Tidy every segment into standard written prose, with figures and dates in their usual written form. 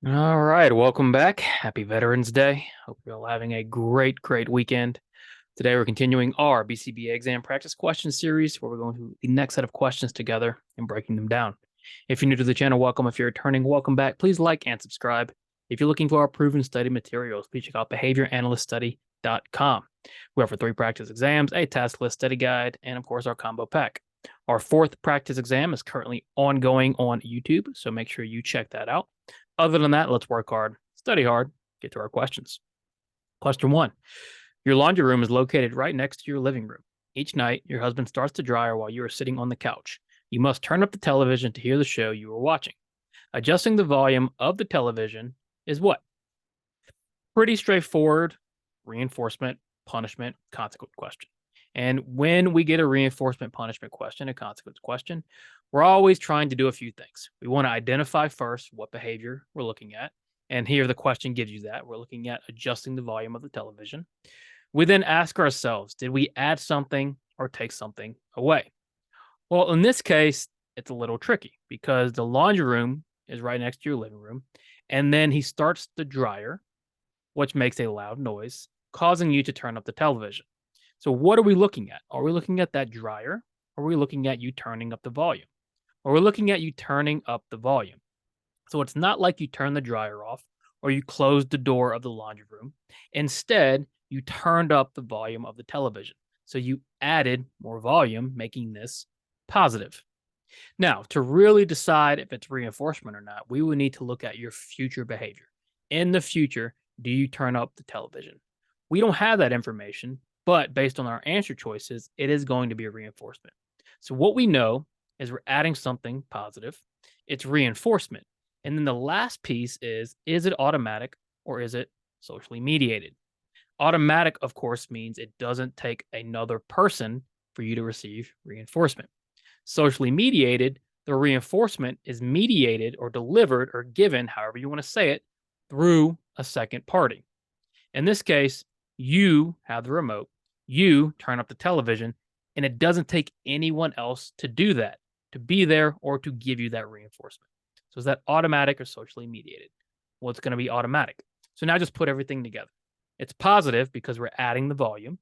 All right, welcome back. Happy Veterans Day. Hope you're all having a great weekend. Today we're continuing our BCBA exam practice question series where we're going through the next set of questions together and breaking them down. If you're new to the channel, welcome. If you're returning, welcome back. Please like and subscribe. If you're looking for our proven study materials, please check out behavioranalyststudy.com. We offer 3 practice exams, a task list study guide, and of course our combo pack. Our 4th practice exam is currently ongoing on YouTube, so make sure you check that out. Other than that, let's work hard, study hard, get to our questions. Question 1. Your laundry room is located right next to your living room. Each night, your husband starts the dryer while you are sitting on the couch. You must turn up the television to hear the show you are watching. Adjusting the volume of the television is what? Pretty straightforward reinforcement, punishment, consequence question. And when we get a reinforcement, punishment question, a consequence question, we're always trying to do a few things. We want to identify first what behavior we're looking at. And here the question gives you that. We're looking at adjusting the volume of the television. We then ask ourselves, did we add something or take something away? Well, in this case, it's a little tricky because the laundry room is right next to your living room. And then he starts the dryer, which makes a loud noise, causing you to turn up the television. So what are we looking at? Are we looking at that dryer? Or are we looking at you turning up the volume? Or we're looking at you turning up the volume. So it's not like you turn the dryer off or you closed the door of the laundry room. Instead, you turned up the volume of the television. So you added more volume, making this positive. Now, to really decide if it's reinforcement or not, we would need to look at your future behavior. In the future, do you turn up the television? We don't have that information, but based on our answer choices, it is going to be a reinforcement. So what we know is we're adding something positive. It's reinforcement. And then the last piece is it automatic or is it socially mediated? Automatic, of course, means it doesn't take another person for you to receive reinforcement. Socially mediated, the reinforcement is mediated or delivered or given, however you want to say it, through a second party. In this case, you have the remote, you turn up the television, and it doesn't take anyone else to do that, to be there or to give you that reinforcement. So is that automatic or socially mediated? Well, it's going to be automatic. So now just put everything together. It's positive because we're adding the volume.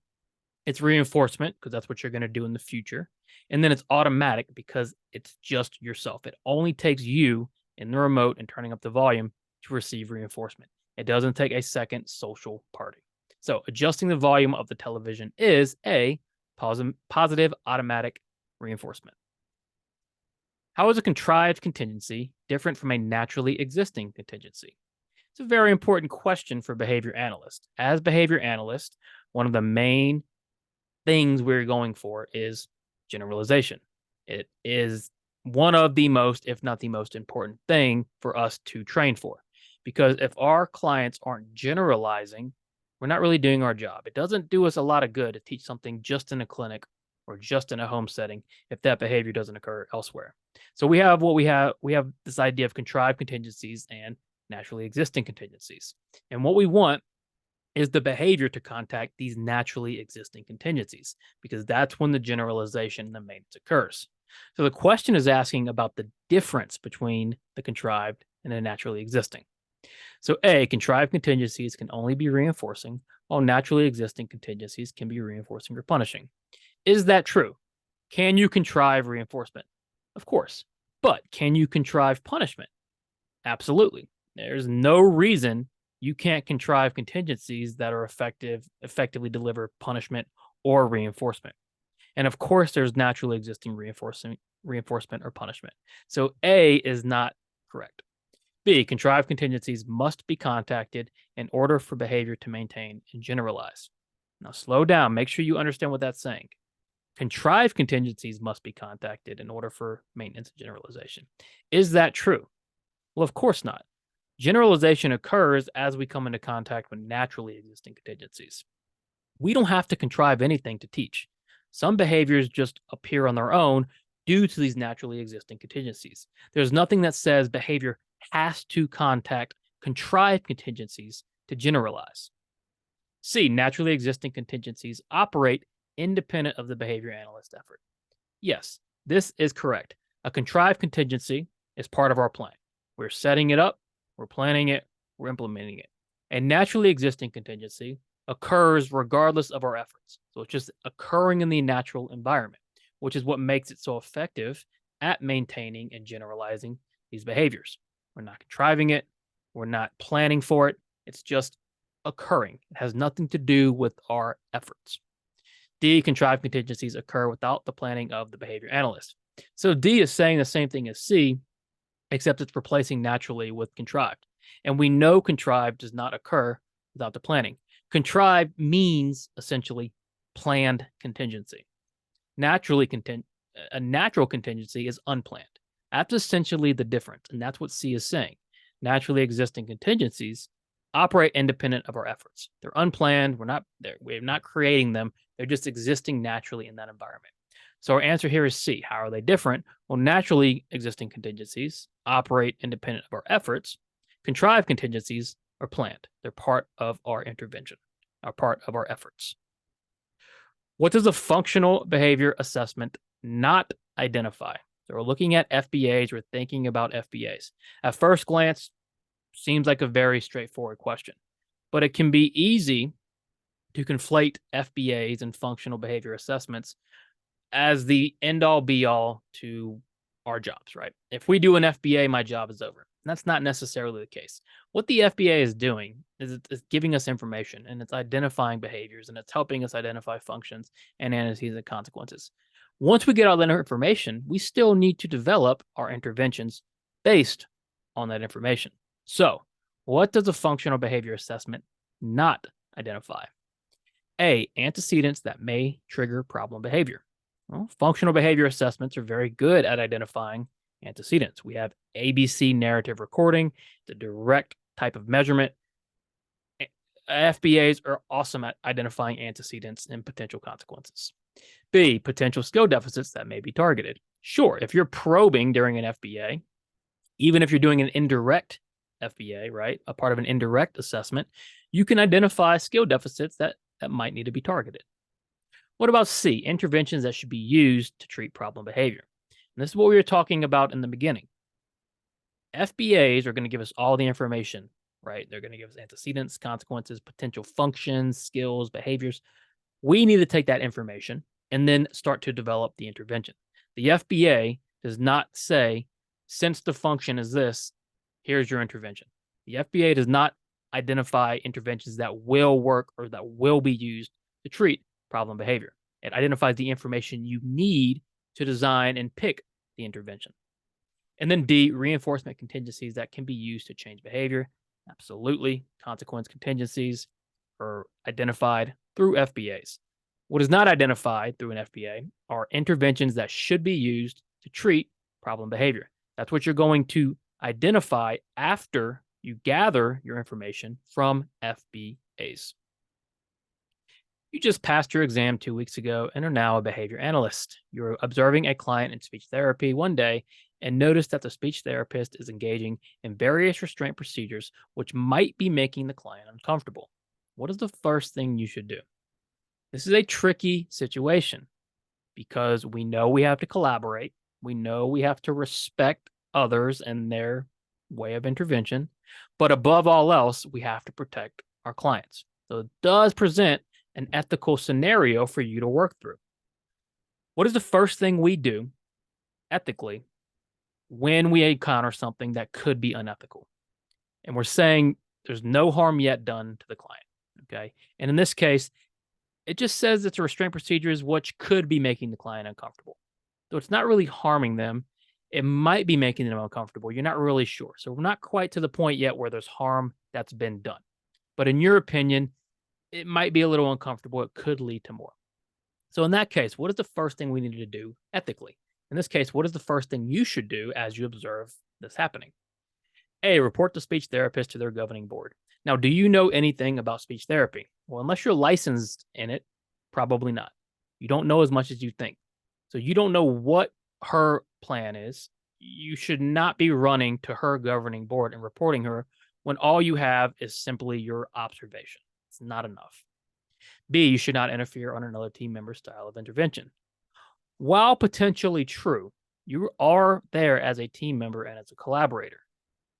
It's reinforcement because that's what you're going to do in the future. And then it's automatic because it's just yourself. It only takes you in the remote and turning up the volume to receive reinforcement. It doesn't take a second social party. So adjusting the volume of the television is a positive automatic reinforcement. How is a contrived contingency different from a naturally existing contingency? It's a very important question for behavior analysts. As behavior analysts, one of the main things we're going for is generalization. It is one of the most, if not the most important thing for us to train for. Because if our clients aren't generalizing, we're not really doing our job. It doesn't do us a lot of good to teach something just in a clinic or just in a home setting if that behavior doesn't occur elsewhere. So we have what we have. We have this idea of contrived contingencies and naturally existing contingencies. And what we want is the behavior to contact these naturally existing contingencies, because that's when the generalization and the maintenance occurs. So the question is asking about the difference between the contrived and the naturally existing. So A, contrived contingencies can only be reinforcing, while naturally existing contingencies can be reinforcing or punishing. Is that true? Can you contrive reinforcement? Of course. But can you contrive punishment? Absolutely. There's no reason you can't contrive contingencies that are effectively deliver punishment or reinforcement. And of course, there's naturally existing reinforcement or punishment. So A is not correct. B, contrived contingencies must be contacted in order for behavior to maintain and generalize. Now slow down, make sure you understand what that's saying. Contrived contingencies must be contacted in order for maintenance and generalization. Is that true? Well, of course not. Generalization occurs as we come into contact with naturally existing contingencies. We don't have to contrive anything to teach. Some behaviors just appear on their own due to these naturally existing contingencies. There's nothing that says behavior has to contact contrived contingencies to generalize. C, naturally existing contingencies operate independent of the behavior analyst effort. Yes, this is correct. A contrived contingency is part of our plan. We're setting it up, we're planning it, we're implementing it. A naturally existing contingency occurs regardless of our efforts. So it's just occurring in the natural environment, which is what makes it so effective at maintaining and generalizing these behaviors. We're not contriving it, we're not planning for it, it's just occurring. It has nothing to do with our efforts. D, contrived contingencies occur without the planning of the behavior analyst. So D is saying the same thing as C, except it's replacing naturally with contrived. And we know contrived does not occur without the planning. Contrived means essentially planned contingency. A natural contingency is unplanned. That's essentially the difference, and that's what C is saying. Naturally existing contingencies operate independent of our efforts. They're unplanned. We're not creating them. They're just existing naturally in that environment. So our answer here is C. How are they different? Well, naturally existing contingencies operate independent of our efforts. Contrived contingencies are planned. They're part of our intervention, are part of our efforts. What does a functional behavior assessment not identify? So we're looking at FBAs, we're thinking about FBAs. At first glance, seems like a very straightforward question, but it can be easy to conflate FBAs and functional behavior assessments as the end-all be-all to our jobs, right? If we do an FBA, my job is over. And that's not necessarily the case. What the FBA is doing is it's giving us information, and it's identifying behaviors, and it's helping us identify functions and antecedents and consequences. Once we get all that information, we still need to develop our interventions based on that information. So, what does a functional behavior assessment not identify? A, antecedents that may trigger problem behavior. Well, functional behavior assessments are very good at identifying antecedents. We have ABC narrative recording, the direct type of measurement. FBAs are awesome at identifying antecedents and potential consequences. B, potential skill deficits that may be targeted. Sure, if you're probing during an FBA, even if you're doing an indirect FBA, right, a part of an indirect assessment, you can identify skill deficits that might need to be targeted. What about C, interventions that should be used to treat problem behavior? And this is what we were talking about in the beginning. FBAs are going to give us all the information, right? They're going to give us antecedents, consequences, potential functions, skills, behaviors. We need to take that information and then start to develop the intervention. The FBA does not say, since the function is this, here's your intervention. The FBA does not identify interventions that will work or that will be used to treat problem behavior. It identifies the information you need to design and pick the intervention. And then D, reinforcement contingencies that can be used to change behavior. Absolutely. Consequence contingencies are identified through FBAs. What is not identified through an FBA are interventions that should be used to treat problem behavior. That's what you're going to identify after you gather your information from FBAs. You just passed your exam 2 weeks ago and are now a behavior analyst. You're observing a client in speech therapy one day and notice that the speech therapist is engaging in various restraint procedures which might be making the client uncomfortable. What is the first thing you should do? This is a tricky situation because we know we have to collaborate. We know we have to respect others and their way of intervention. But above all else, we have to protect our clients. So it does present an ethical scenario for you to work through. What is the first thing we do ethically when we encounter something that could be unethical? And we're saying there's no harm yet done to the client, okay? And in this case, it just says it's a restraint procedures which could be making the client uncomfortable. So it's not really harming them. It might be making them uncomfortable. You're not really sure. So we're not quite to the point yet where there's harm that's been done. But in your opinion, it might be a little uncomfortable. It could lead to more. So in that case, what is the first thing we need to do ethically? In this case, what is the first thing you should do as you observe this happening? A, report the speech therapist to their governing board. Now, do you know anything about speech therapy? Well, unless you're licensed in it, probably not. You don't know as much as you think. So you don't know what her plan is. You should not be running to her governing board and reporting her when all you have is simply your observation. It's not enough. B, you should not interfere on another team member's style of intervention. While potentially true, you are there as a team member and as a collaborator.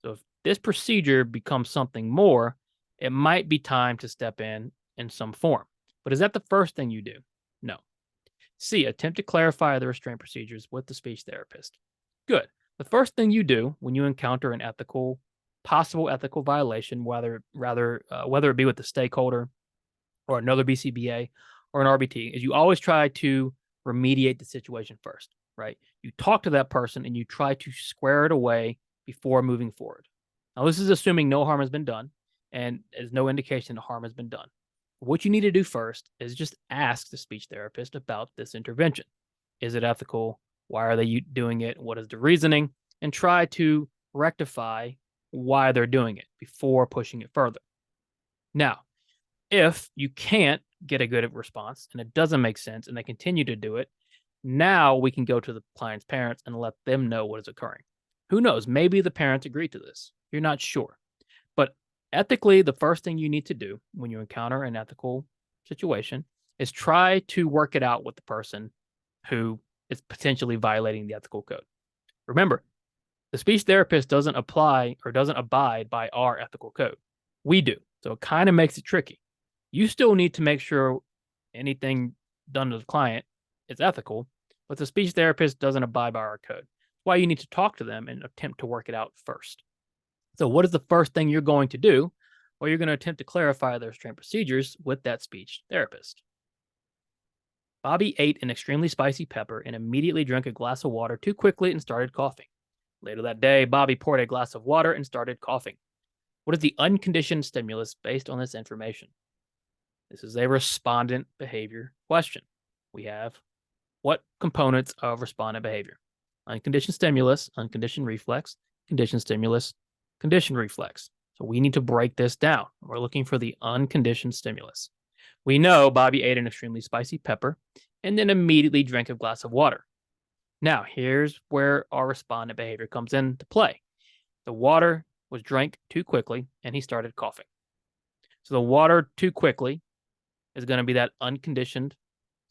So if this procedure becomes something more, it might be time to step in some form. But is that the first thing you do? No. C, attempt to clarify the restraint procedures with the speech therapist. Good. The first thing you do when you encounter an possible ethical violation, whether it be with the stakeholder or another BCBA or an RBT, is you always try to remediate the situation first, right? You talk to that person and you try to square it away before moving forward. Now, this is assuming no harm has been done and there's no indication that harm has been done. What you need to do first is just ask the speech therapist about this intervention. Is it ethical? Why are they doing it? What is the reasoning? And try to rectify why they're doing it before pushing it further. Now, if you can't get a good response and it doesn't make sense and they continue to do it, now we can go to the client's parents and let them know what is occurring. Who knows? Maybe the parents agree to this. You're not sure. But ethically, the first thing you need to do when you encounter an ethical situation is try to work it out with the person who is potentially violating the ethical code. Remember, the speech therapist doesn't apply or doesn't abide by our ethical code. We do. So it kind of makes it tricky. You still need to make sure anything done to the client is ethical, but the speech therapist doesn't abide by our code. That's why you need to talk to them and attempt to work it out first. So what is the first thing you're going to do? Well, you're going to attempt to clarify the restraint procedures with that speech therapist. Bobby ate an extremely spicy pepper and immediately drank a glass of water too quickly and started coughing. Later that day, Bobby poured a glass of water and started coughing. What is the unconditioned stimulus based on this information? This is a respondent behavior question. We have what components of respondent behavior? Unconditioned stimulus, unconditioned reflex, conditioned stimulus, conditioned reflex. So we need to break this down. We're looking for the unconditioned stimulus. We know Bobby ate an extremely spicy pepper and then immediately drank a glass of water. Now, here's where our respondent behavior comes into play. The water was drank too quickly and he started coughing. So the water too quickly is going to be that unconditioned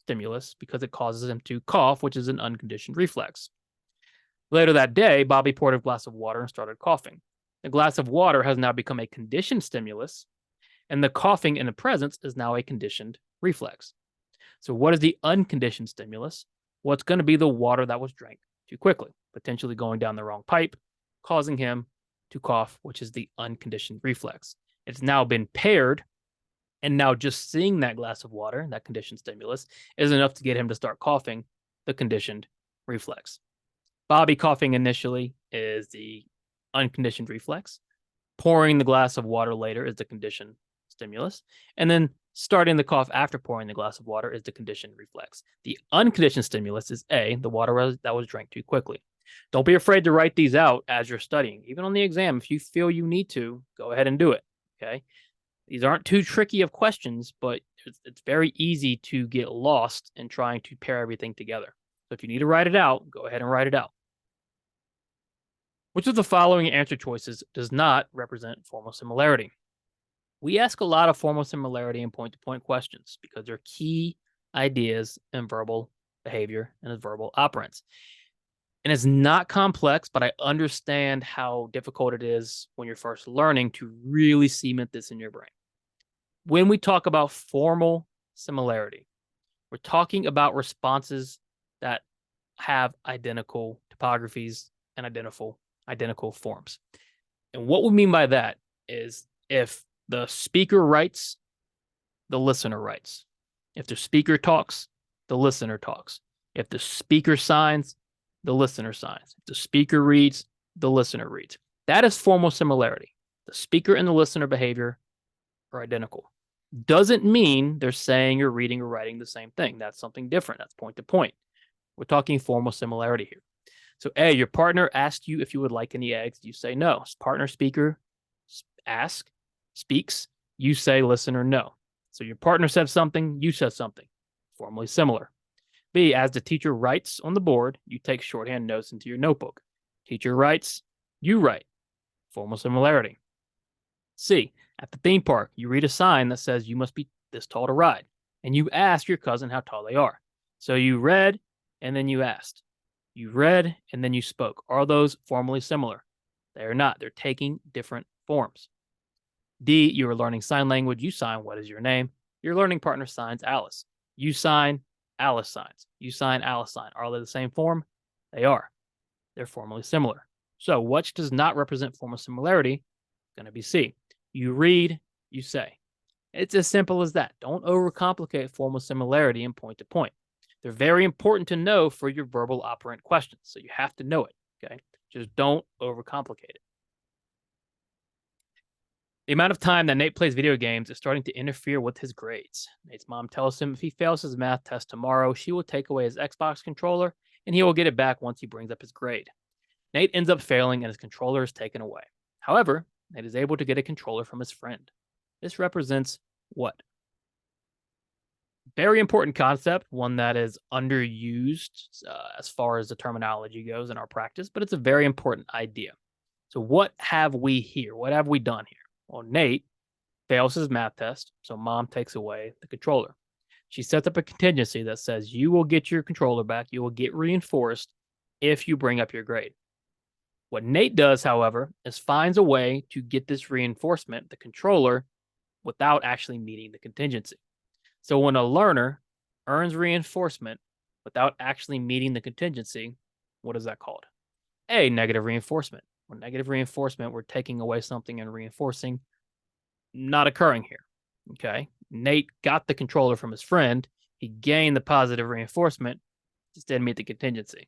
stimulus because it causes him to cough, which is an unconditioned reflex. Later that day, Bobby poured a glass of water and started coughing. The glass of water has now become a conditioned stimulus, and the coughing in the presence is now a conditioned reflex. So what is the unconditioned stimulus? Well, it's going to be the water that was drank too quickly, potentially going down the wrong pipe, causing him to cough, which is the unconditioned reflex. It's now been paired, and now just seeing that glass of water, that conditioned stimulus, is enough to get him to start coughing, the conditioned reflex. Bobby coughing initially is the unconditioned reflex. Pouring the glass of water later is the conditioned stimulus. And then starting the cough after pouring the glass of water is the conditioned reflex. The unconditioned stimulus is A, the water that was drank too quickly. Don't be afraid to write these out as you're studying. Even on the exam, if you feel you need to, go ahead and do it, okay? These aren't too tricky of questions, but it's very easy to get lost in trying to pair everything together. So if you need to write it out, go ahead and write it out. Which of the following answer choices does not represent formal similarity? We ask a lot of formal similarity and point-to-point questions because they're key ideas in verbal behavior and as verbal operants. And it's not complex, but I understand how difficult it is when you're first learning to really cement this in your brain. When we talk about formal similarity, we're talking about responses that have identical topographies and identical forms. And what we mean by that is if the speaker writes, the listener writes. If the speaker talks, the listener talks. If the speaker signs, the listener signs. If the speaker reads, the listener reads. That is formal similarity. The speaker and the listener behavior are identical. Doesn't mean they're saying or reading or writing the same thing. That's something different. That's point to point. We're talking formal similarity here. So A, your partner asked you if you would like any eggs. You say no. Partner speaker speaks. You say listen or no. So your partner said something, you said something. Formally similar. B, as the teacher writes on the board, you take shorthand notes into your notebook. Teacher writes, you write. Formal similarity. C, at the theme park, you read a sign that says you must be this tall to ride, and you ask your cousin how tall they are. So you read, and then you asked. You read, and then you spoke. Are those formally similar? They are not. They're taking different forms. D, you are learning sign language. You sign, what is your name? Your learning partner signs Alice. You sign, Alice signs. You sign, Alice sign. Are they the same form? They are. They're formally similar. So which does not represent formal similarity? Going to be C. You read, you say. It's as simple as that. Don't overcomplicate formal similarity and point to point. They're very important to know for your verbal operant questions. So you have to know it. Okay. Just don't overcomplicate it. The amount of time that Nate plays video games is starting to interfere with his grades. Nate's mom tells him if he fails his math test tomorrow, she will take away his Xbox controller and he will get it back once he brings up his grade. Nate ends up failing and his controller is taken away. However, Nate is able to get a controller from his friend. This represents what? Very important concept, one that is underused as far as the terminology goes in our practice, but it's a very important idea. So what have we here? What have we done here? Well, Nate fails his math test, so mom takes away the controller. She sets up a contingency that says you will get your controller back, you will get reinforced if you bring up your grade. What Nate does, however, is finds a way to get this reinforcement, the controller, without actually meeting the contingency. So when a learner earns reinforcement without actually meeting the contingency, what is that called? A, negative reinforcement. When negative reinforcement, we're taking away something and reinforcing, not occurring here. Okay. Nate got the controller from his friend. He gained the positive reinforcement, just didn't meet the contingency.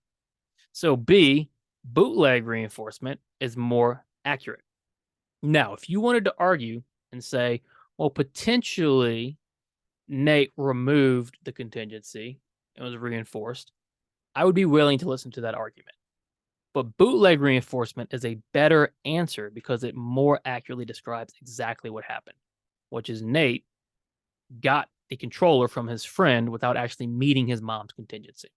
So B, bootleg reinforcement, is more accurate. Now, if you wanted to argue and say, well, potentially Nate removed the contingency and was reinforced, I would be willing to listen to that argument. But bootleg reinforcement is a better answer because it more accurately describes exactly what happened, which is Nate got the controller from his friend without actually meeting his mom's contingency.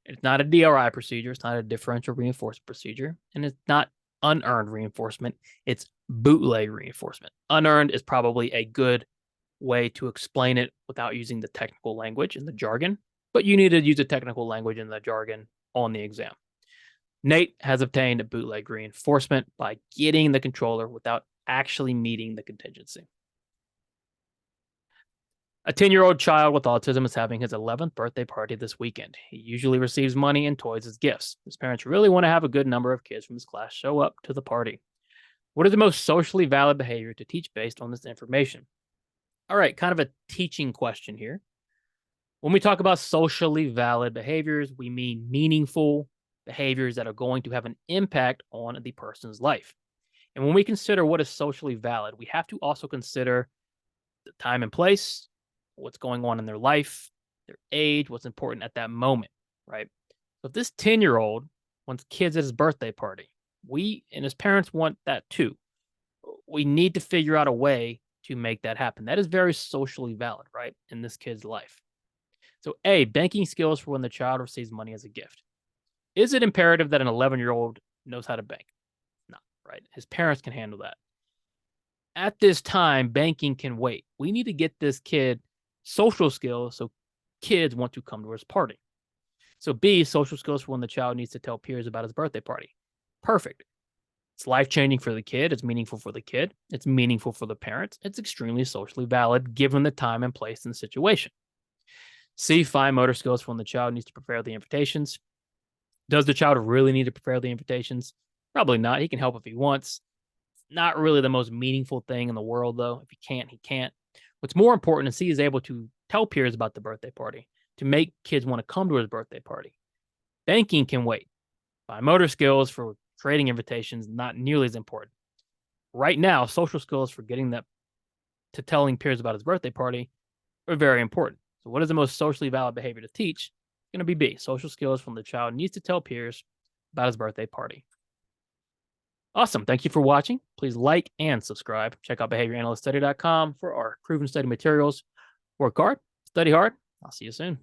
It's not a DRI procedure. It's not a differential reinforcement procedure. And it's not unearned reinforcement. It's bootleg reinforcement. Unearned is probably a good way to explain it without using the technical language and the jargon, but you need to use the technical language and the jargon on the exam. Nate has obtained a bootleg reinforcement by getting the controller without actually meeting the contingency. A 10-year-old child with autism is having his 11th birthday party this weekend. He usually receives money and toys as gifts. His parents really want to have a good number of kids from his class show up to the party. What is the most socially valid behavior to teach based on this information? All right, kind of a teaching question here. When we talk about socially valid behaviors, we mean meaningful behaviors that are going to have an impact on the person's life. And when we consider what is socially valid, we have to also consider the time and place, what's going on in their life, their age, what's important at that moment, right? So if this 10-year-old wants kids at his birthday party, we and his parents want that too. We need to figure out a way to make that happen. That is very socially valid, right, in this kid's life. So A, banking skills for when the child receives money as a gift. Is it imperative that an 11-year-old knows how to bank? No, right? His parents can handle that. At this time, banking can wait. We need to get this kid social skills so kids want to come to his party. So B, social skills for when the child needs to tell peers about his birthday party. Perfect. It's life-changing for the kid. It's meaningful for the kid. It's meaningful for the parents. It's extremely socially valid given the time and place and the situation. C, fine motor skills for when the child needs to prepare the invitations. Does the child really need to prepare the invitations? Probably not. He can help if he wants. Not really the most meaningful thing in the world, though. If he can't, he can't. What's more important is he is able to tell peers about the birthday party, to make kids want to come to his birthday party. Banking can wait. Fine motor skills for creating invitations, not nearly as important. Right now, social skills for getting that to telling peers about his birthday party are very important. So what is the most socially valid behavior to teach? It's going to be B, social skills from the child needs to tell peers about his birthday party. Awesome. Thank you for watching. Please like and subscribe. Check out behavioranalyststudy.com for our proven study materials. Work hard, study hard. I'll see you soon.